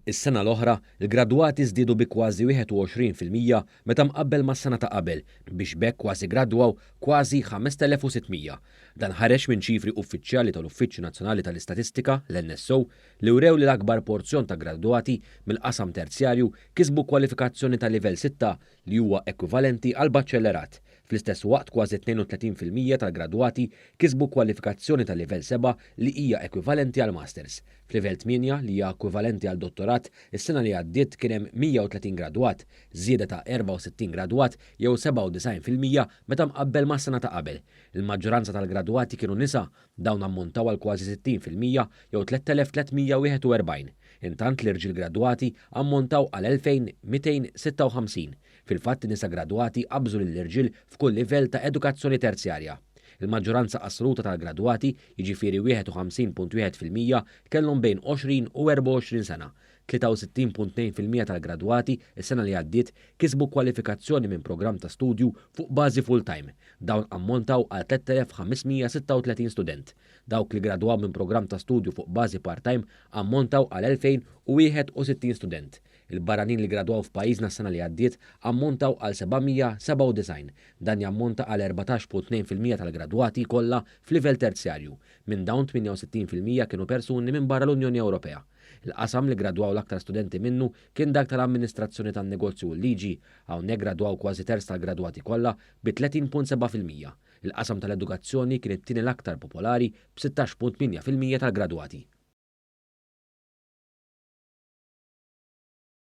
Is-sena l-oħra, il-gradwati żdiedu bi kważi 21% meta mqabbel mas-sena ta' qabel biex bekk kważi gradwaw kważi 5600. Dan ħareġ minn ċifri uffiċjali tal-Uffiċċju Nazzjonali tal-Istatistika l-NSO li wrew li l-akbar porzjon ta' gradwati mill-qasam terzjarju kisbu kwalifikazzjoni ta' livell 6 li huwa ekwivalenti għal baċċellerat. Fl-istess waqt kważi 32% tal-gradwati kisbu kwalifikazzjoni ta' livell 7 li hija ekwivalenti għal masters. F'livell 8 li hija ekwivalenti għal dottorat, is-sena li għaddiet kien hemm 130 gradwat, żieda ta' 64 gradwat jew 97% meta mqabbel mas-sena ta' qabel. Il-maġġoranza tal-gradwati kienu nisa, dawn ammontaw għal kważi 60% jew 3341. Intant l-irġiel gradwati ammontaw għal 2256. Fil-fatt nisa gradwati qabżu lill-irġiel f'kull livell ta' edukazzjoni terzjarja. Il-maġġoranza assoluta tal-gradwati, jiġifieri 51.1% kellhom bejn 20 u 24 sena. 63.2% tal-gradwati is-sena li għaddiet kisbu kwalifikazzjoni minn programm ta' studju fuq bażi full-time. Dawn ammontaw għal 3536 student. Dawk li gradwaw minn programm ta' studju fuq bażi part-time ammontaw għal 2061 student. Il-barranin li gradwaw f'pajjiżna s-sena li għaddiet ammontaw għal 797. Dan jammonta għal 14.2% tal-gradwati kollha f'livell terzjarju. Minn dawn 68% kienu persuni minn barra l-Unjoni Ewropea. Il-qasam li gradwaw l-aktar studenti minnu kien dak tal-amministrazzjoni tan-negozju u l-liġi, hawnhekk gradwaw kważi terz tal-gradwati kollha bi 30.7%. Il-qasam tal-edukazzjoni kien it-tieni l-aktar popolari b'16.8% tal-gradwati.